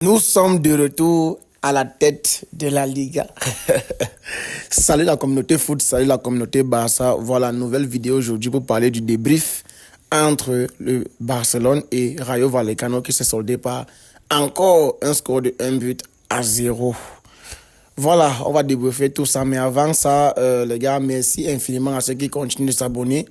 Nous sommes de retour à la tête de la Liga. Salut la communauté foot, salut la communauté Barça. Voilà, nouvelle vidéo aujourd'hui pour parler du débrief entre le Barcelone et Rayo Vallecano qui s'est soldé par encore un score de 1-0. Voilà, on va débriefer tout ça. Mais avant ça, les gars, merci infiniment à ceux qui continuent de s'abonner.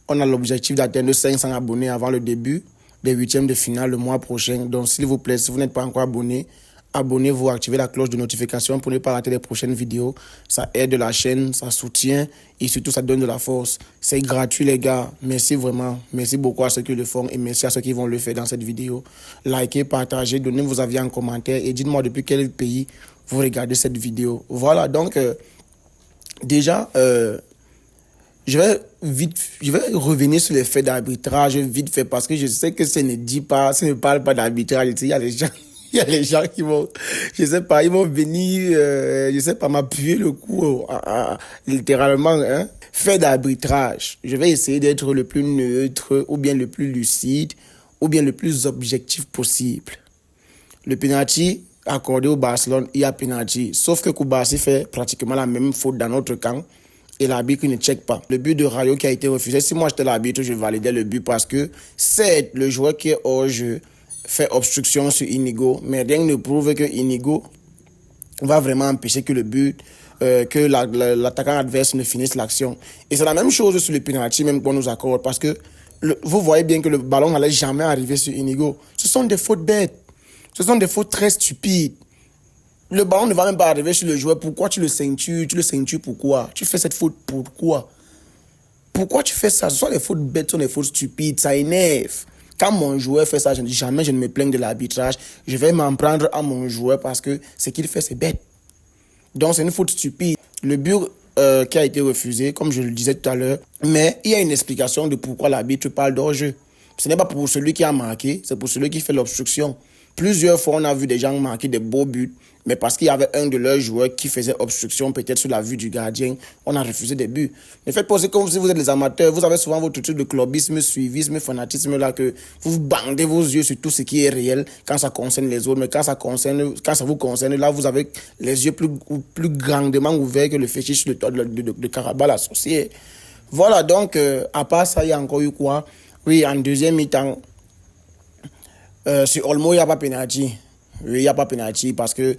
On a l'objectif d'atteindre 500 abonnés avant le début des huitièmes de finale le mois prochain. Donc, s'il vous plaît, si vous n'êtes pas encore abonné, abonnez-vous, activez la cloche de notification pour ne pas rater les prochaines vidéos. Ça aide la chaîne, ça soutient et surtout, ça donne de la force. C'est gratuit, les gars. Merci vraiment. Merci beaucoup à ceux qui le font et merci à ceux qui vont le faire dans cette vidéo. Likez, partagez, donnez vos avis en commentaire et dites-moi depuis quel pays vous regardez cette vidéo. Voilà, donc, déjà, je vais revenir sur les faits d'arbitrage vite fait parce que je sais que ça ne parle pas d'arbitrage. Il y a des gens qui vont, je sais pas, ils vont venir, je sais pas, m'appuyer le coup, littéralement, hein. Fait d'arbitrage. Je vais essayer d'être le plus neutre ou bien le plus lucide ou bien le plus objectif possible. Le penalty accordé au Barcelone, il y a penalty. Sauf que Koubarsi fait pratiquement la même faute dans notre camp. Et l'arbitre ne check pas. Le but de Rayo qui a été refusé, si moi j'étais l'arbitre, je validais le but parce que c'est le joueur qui est hors jeu fait obstruction sur Inigo, mais rien ne prouve que Inigo va vraiment empêcher que le but, que l'attaquant adverse ne finisse l'action. Et c'est la même chose sur le penalty même qu'on nous accorde parce que vous voyez bien que le ballon n'allait jamais arriver sur Inigo. Ce sont des fautes bêtes. Ce sont des fautes très stupides. Le ballon ne va même pas arriver sur le joueur. Pourquoi tu le ceintures? Tu le ceintures pourquoi? Tu fais cette faute pourquoi? Pourquoi tu fais ça? Ce sont des fautes bêtes, ce sont des fautes stupides. Ça énerve. Quand mon joueur fait ça, jamais je ne me plains de l'arbitrage. Je vais m'en prendre à mon joueur parce que ce qu'il fait, c'est bête. Donc, c'est une faute stupide. Le but qui a été refusé, comme je le disais tout à l'heure, mais il y a une explication de pourquoi l'arbitre parle d'hors-jeu. Ce n'est pas pour celui qui a marqué, c'est pour celui qui fait l'obstruction. Plusieurs fois, on a vu des gens marquer des beaux buts, mais parce qu'il y avait un de leurs joueurs qui faisait obstruction, peut-être sur la vue du gardien, on a refusé des buts. Ne faites pas aussi comme si vous êtes des amateurs, vous avez souvent votre truc de clubisme, suivisme, fanatisme, là, que vous bandez vos yeux sur tout ce qui est réel quand ça concerne les autres, mais quand ça vous concerne, là, vous avez les yeux plus grandement ouverts que le fétiche de Carabal associé. Voilà, donc, à part ça, il y a encore eu quoi? Oui, en deuxième mi-temps, sur Olmo, il n'y a pas pénalty. Oui, il n'y a pas pénalty parce que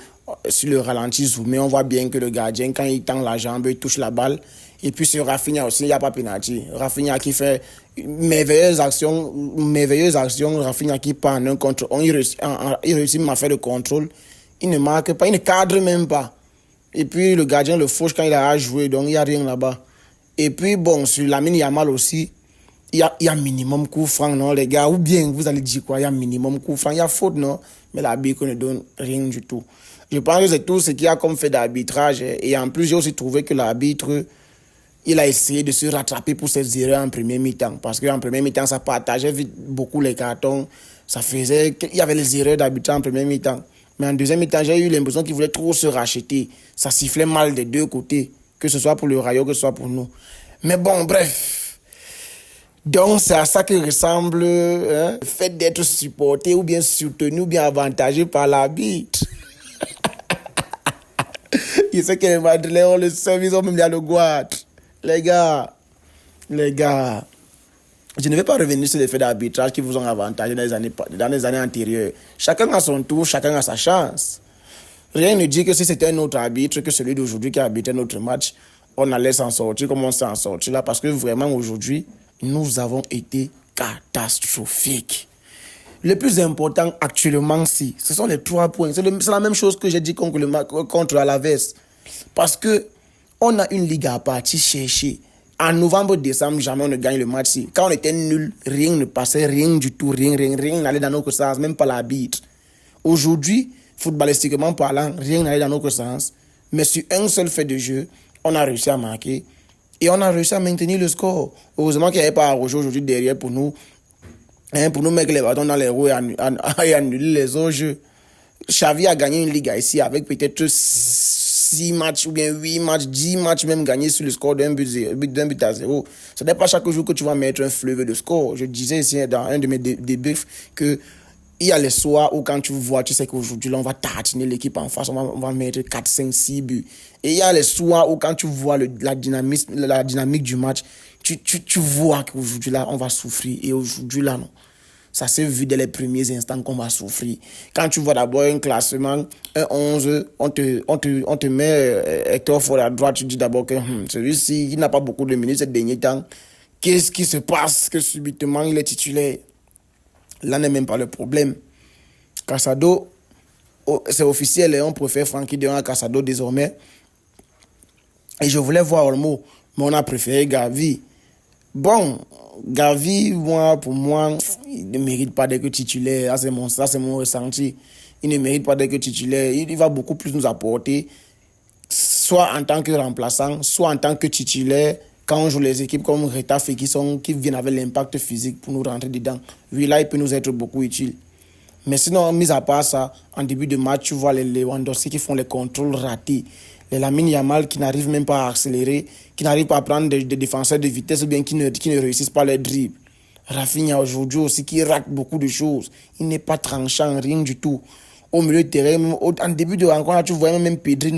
sur le ralenti zoomé, on voit bien que le gardien, quand il tend la jambe, il touche la balle. Et puis sur Rafinha aussi, il n'y a pas pénalty. Rafinha qui fait une merveilleuse action, Rafinha qui part en un contre. Il réussit même à faire le contrôle. Il ne marque pas, il ne cadre même pas. Et puis le gardien le fauche quand il a joué, donc il n'y a rien là-bas. Et puis bon, sur Lamine Yamal aussi, il y a minimum coup franc, non, les gars? Ou bien, vous allez dire quoi? Il y a minimum coup franc. Il y a faute, non? Mais l'arbitre ne donne rien du tout. Je pense que c'est tout ce qu'il y a comme fait d'arbitrage. Et en plus, j'ai aussi trouvé que l'arbitre, il a essayé de se rattraper pour ses erreurs en premier mi-temps. Parce qu'en premier mi-temps, ça partageait vite beaucoup les cartons. Ça faisait qu'il y avait les erreurs d'arbitrage en premier mi-temps. Mais en deuxième mi-temps, j'ai eu l'impression qu'il voulait trop se racheter. Ça sifflait mal des deux côtés. Que ce soit pour le Rayo, que ce soit pour nous. Mais bon, bref. Donc, c'est à ça que ressemble le fait d'être supporté ou bien soutenu ou bien avantagé par l'arbitre. Il sait que les Madrilènes ont le seum, ils ont même le guatre. Les gars, je ne vais pas revenir sur les faits d'arbitrage qui vous ont avantagé dans les années antérieures. Chacun a son tour, chacun a sa chance. Rien ne dit que si c'était un autre arbitre que celui d'aujourd'hui qui a arbitré notre match, on allait s'en sortir comme on s'est en sorti là. Parce que vraiment aujourd'hui, nous avons été catastrophiques. Le plus important actuellement, ce sont les 3 points. C'est la même chose que j'ai dit contre Alaves. Parce que on a une ligue à partir chercher. En novembre, décembre, jamais on ne gagne le match. Quand on était nul, rien ne passait, rien du tout, rien n'allait dans notre sens, même pas l'arbitre. Aujourd'hui, footballistiquement parlant, rien n'allait dans notre sens. Mais sur un seul fait de jeu, on a réussi à marquer. Et on a réussi à maintenir le score. Heureusement qu'il n'y avait pas Arrojo aujourd'hui derrière pour nous mettre les bâtons dans les roues et annuler les autres jeux. Xavi a gagné une ligue ici avec peut-être 6 matchs ou bien 8 matchs, 10 matchs même gagnés sur le score d'un but à 0. Ce n'est pas chaque jour que tu vas mettre un fleuve de score. Je disais ici dans un de mes débriefs que Il y a les soirs où quand tu vois, tu sais qu'aujourd'hui, là, on va tartiner l'équipe en face, on va mettre 4, 5, 6 buts. Et il y a les soirs où quand tu vois la dynamique du match, tu vois qu'aujourd'hui, là, on va souffrir. Et aujourd'hui, là, non. Ça s'est vu dès les premiers instants qu'on va souffrir. Quand tu vois d'abord un classement, un 11, on te met Hector Ford à droite, tu dis d'abord que celui-ci, il n'a pas beaucoup de minutes ces derniers temps. Qu'est-ce qui se passe que subitement il est titulaire? Là n'est même pas le problème. Casado, c'est officiel et on préfère Frankie de Jong à Casado désormais. Et je voulais voir Olmo, mais on a préféré Gavi. Bon, Gavi, pour moi, il ne mérite pas d'être titulaire. Ça, c'est mon ressenti. Il ne mérite pas d'être titulaire. Il va beaucoup plus nous apporter, soit en tant que remplaçant, soit en tant que titulaire, quand on joue les équipes comme Retafe qui viennent avec l'impact physique pour nous rentrer dedans. Oui, là, il peut nous être beaucoup utile. Mais sinon, mis à part ça, en début de match, tu vois les Lewandowski qui font les contrôles ratés. Les Lamine Yamal qui n'arrivent même pas à accélérer, qui n'arrivent pas à prendre des défenseurs de vitesse ou bien qui ne réussissent pas les dribbles. Rafinha aujourd'hui aussi qui rate beaucoup de choses. Il n'est pas tranchant, rien du tout. Au milieu de terrain, en début de rencontre, tu voyais même Pedri,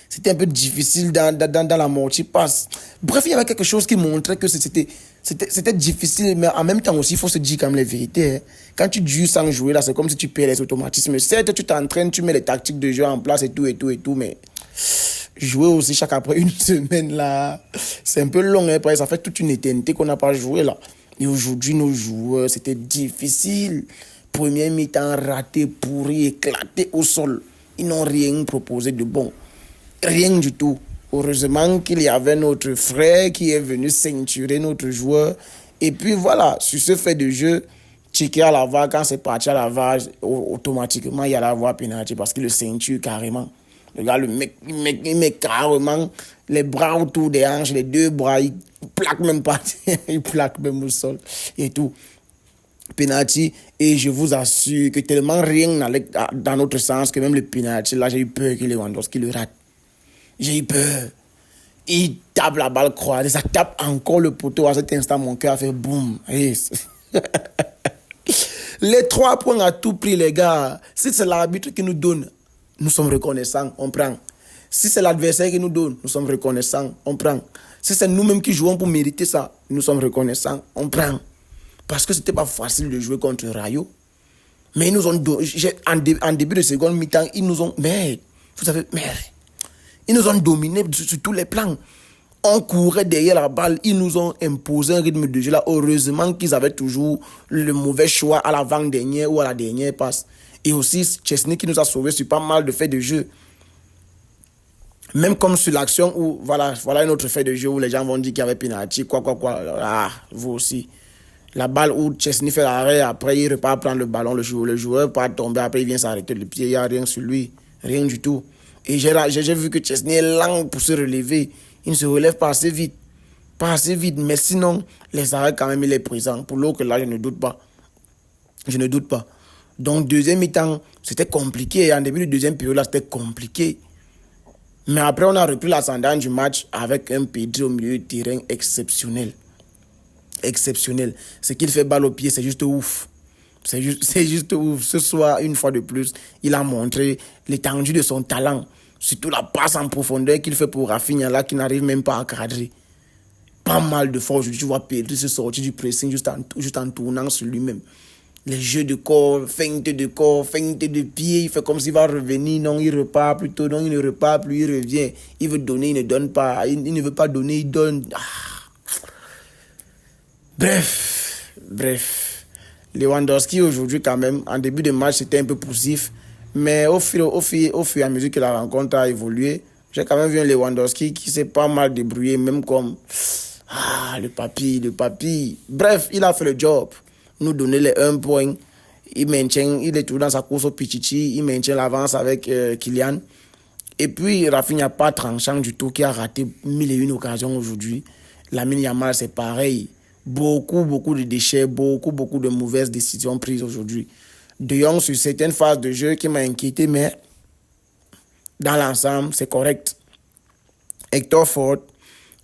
c'était un peu difficile dans la multipasse. Bref, il y avait quelque chose qui montrait que c'était difficile, mais en même temps aussi, il faut se dire quand même les vérités. Hein. Quand tu joues sans jouer, là, c'est comme si tu perds les automatismes. Certes, tu t'entraînes, tu mets les tactiques de jeu en place et tout, mais jouer aussi chaque après une semaine, là, c'est un peu long, hein, parce que ça fait toute une éternité qu'on n'a pas joué, là. Et aujourd'hui, nos joueurs, c'était difficile. Premier mi-temps raté, pourri, éclaté au sol. Ils n'ont rien proposé de bon. Rien du tout. Heureusement qu'il y avait notre frère qui est venu ceinturer notre joueur. Et puis voilà, sur ce fait de jeu, checker à la VAR, quand c'est parti à la VAR, automatiquement, il y a la voie pénalité parce qu'il le ceinture carrément. Le gars, il met carrément les bras autour des hanches, les deux bras, il plaque même pas, il plaque même au sol et tout. Penalty, et je vous assure que tellement rien n'allait dans notre sens que même le penalty, là, j'ai eu peur que Lewandowski le rate. J'ai eu peur. Il tape la balle croisée, ça tape encore le poteau. À cet instant, mon cœur a fait boum. Yes. Les 3 points à tout prix, les gars. Si c'est l'arbitre qui nous donne, nous sommes reconnaissants, on prend. Si c'est l'adversaire qui nous donne, nous sommes reconnaissants, on prend. Si c'est nous-mêmes qui jouons pour mériter ça, nous sommes reconnaissants, on prend. Parce que c'était pas facile de jouer contre Rayo. Mais ils nous ont en début de seconde mi-temps, ils nous ont ils nous ont dominés sur tous les plans. On courait derrière la balle, ils nous ont imposé un rythme de jeu là. Heureusement qu'ils avaient toujours le mauvais choix à l'avant-dernière ou à la dernière passe. Et aussi Chesney qui nous a sauvés sur pas mal de faits de jeu. Même comme sur l'action où voilà un autre fait de jeu où les gens vont dire qu'il y avait penalty, quoi. Ah, vous aussi. La balle où Chesney fait l'arrêt, après il repart prendre le ballon, le joueur part tomber, après il vient s'arrêter le pied, il n'y a rien sur lui, rien du tout. Et j'ai vu que Chesney est lent pour se relever, il ne se relève pas assez vite, mais sinon, les arrêts quand même il est présent. Pour l'autre là, je ne doute pas. Donc deuxième mi-temps, c'était compliqué, en début de deuxième période là, c'était compliqué. Mais après on a repris l'ascendant du match avec un Pedri au milieu de terrain exceptionnel. Ce qu'il fait balle au pied, c'est juste ouf. C'est juste ouf. Ce soir, une fois de plus, il a montré l'étendue de son talent. Surtout la passe en profondeur qu'il fait pour Rafinha, là, qui n'arrive même pas à cadrer. Pas mal de fois aujourd'hui, tu vois Pedri se sortir du pressing juste en tournant sur lui-même. Les jeux de corps, feinte de pied, il fait comme s'il va revenir. Non, il repart plutôt. Non, il ne repart plus, il revient. Il veut donner, il ne donne pas. Il ne veut pas donner, il donne. Bref. Lewandowski aujourd'hui quand même, en début de match c'était un peu poussif, mais au fur et à mesure que la rencontre a évolué, j'ai quand même vu un Lewandowski qui s'est pas mal débrouillé, même comme le papy. Bref, il a fait le job, nous donner les 1 point, il est toujours dans sa course au Pichichi, il maintient l'avance avec Kylian. Et puis Rafinha pas tranchant du tout, qui a raté 1001 occasions aujourd'hui. Lamine Yamal c'est pareil. Beaucoup de déchets, beaucoup de mauvaises décisions prises aujourd'hui. De Jong sur certaines phases de jeu qui m'a inquiété, mais dans l'ensemble, c'est correct. Hector Ford,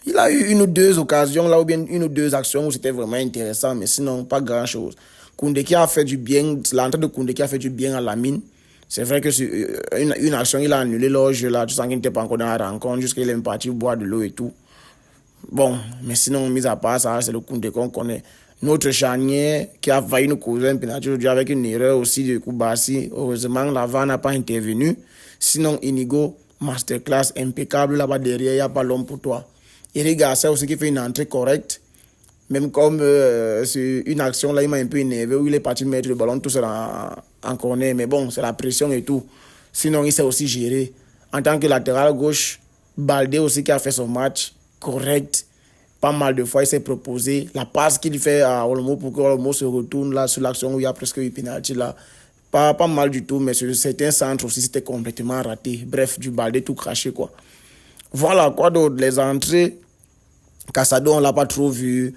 il a eu 1 ou 2 occasions, là, ou bien 1 ou 2 actions où c'était vraiment intéressant, mais sinon, pas grand-chose. Koundé qui a fait du bien, l'entrée de Koundé qui a fait du bien à Lamine. C'est vrai que c'est une action, il a annulé leur jeu là. Tu sens qu'il n'était pas encore dans la rencontre, jusqu'à qu'il est parti boire de l'eau et tout. Bon, mais sinon, mis à part ça, c'est le Koundé qu'on connaît. Notre charnière qui a failli nous causer un penalty aujourd'hui avec une erreur aussi de Koubassi. Heureusement, la VAR n'a pas intervenu. Sinon, Inigo, masterclass impeccable là-bas derrière, il n'y a pas l'homme pour toi. Eric Garcia aussi qui fait une entrée correcte. Même comme c'est une action là, il m'a un peu énervé où il est parti mettre le ballon tout seul en corner. Mais bon, c'est la pression et tout. Sinon, il s'est aussi géré. En tant que latéral gauche, Baldé aussi qui a fait son match correct. Pas mal de fois, il s'est proposé. La passe qu'il fait à Olmo pour que Olmo se retourne là sur l'action où il y a presque eu penalty là. Pas mal du tout, mais sur certains centres aussi, c'était complètement raté. Bref, du Baldé tout craché quoi. Voilà, quoi d'autre? Les entrées. Casado, on ne l'a pas trop vu.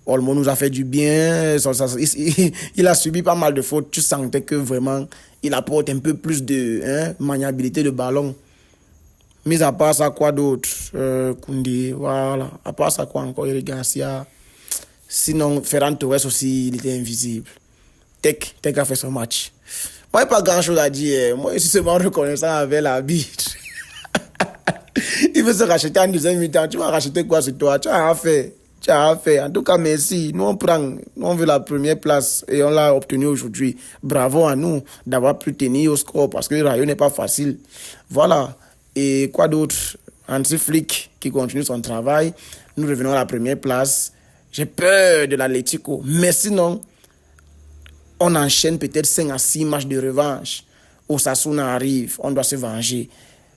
Olmo nous a fait du bien. Il a subi pas mal de fautes. Tu sentais que vraiment, il apporte un peu plus de maniabilité de ballon. Mis à part ça, quoi d'autre? Koundé, voilà. À part ça, quoi encore? Eric Garcia. Sinon, Ferran Torres aussi, il était invisible. Tech a fait son match. Moi, il n'y a pas grand-chose à dire. Moi, je suis seulement reconnaissant avec l'arbitre. Il veut se racheter en deuxième mi-temps. Tu vas racheter quoi sur toi? Tu as rien fait. En tout cas, merci. Nous, on veut la première place et on l'a obtenue aujourd'hui. Bravo à nous d'avoir pu tenir au score parce que le Rayo n'est pas facile. Voilà. Et quoi d'autre? Hansi Flick qui continue son travail. Nous revenons à la première place. J'ai peur de l'Atlético. Mais sinon, on enchaîne peut-être 5 à 6 matchs de revanche. Osasuna arrive, on doit se venger.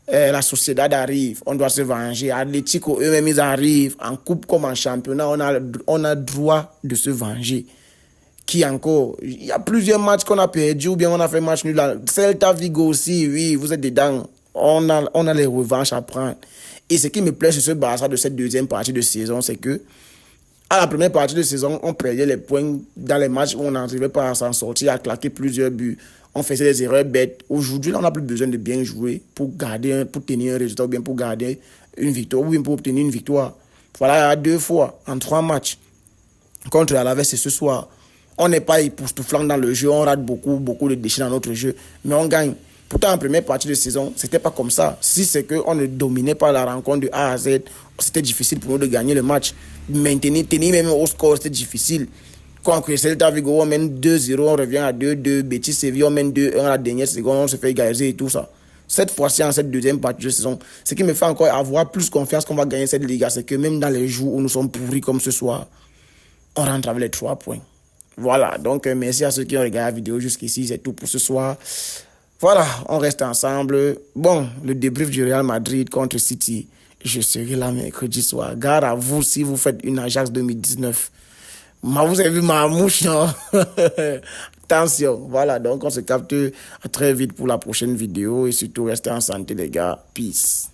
La Sociedad arrive, on doit se venger. Atlético eux-mêmes ils arrivent. En coupe comme en championnat, on a droit de se venger. Qui encore? Il y a plusieurs matchs qu'on a perdus ou bien on a fait match nul. Celta Vigo aussi, oui, vous êtes dedans. On a les revanches à prendre. Et ce qui me plaît sur ce Barça de cette deuxième partie de saison, c'est que à la première partie de saison, on perdait les points dans les matchs où on n'arrivait pas à s'en sortir, à claquer plusieurs buts. On faisait des erreurs bêtes. Aujourd'hui, on n'a plus besoin de bien jouer pour tenir un résultat ou bien pour garder une victoire ou bien pour obtenir une victoire. Voilà, 2 fois en 3 matchs. Contre Alaves, c'est ce soir. On n'est pas époustouflant dans le jeu, on rate beaucoup de déchets dans notre jeu, mais on gagne. Pourtant, en première partie de saison, c'était pas comme ça. Si c'est qu'on ne dominait pas la rencontre de A à Z, c'était difficile pour nous de gagner le match. Tenir même au score, c'était difficile. Quand Celta Vigo, on mène 2-0, on revient à 2-2. Betis Séville, on mène 2-1 à la dernière seconde, on se fait égaliser et tout ça. Cette fois-ci, en cette deuxième partie de saison, ce qui me fait encore avoir plus confiance qu'on va gagner cette Liga, c'est que même dans les jours où nous sommes pourris comme ce soir, on rentre avec les 3 points. Voilà, donc merci à ceux qui ont regardé la vidéo jusqu'ici, c'est tout pour ce soir. Voilà, on reste ensemble. Bon, le débrief du Real Madrid contre City, je serai là mercredi soir. Gare à vous si vous faites une Ajax 2019. Vous avez vu ma mouche, non? Attention, voilà, donc on se capte très vite pour la prochaine vidéo et surtout restez en santé les gars. Peace.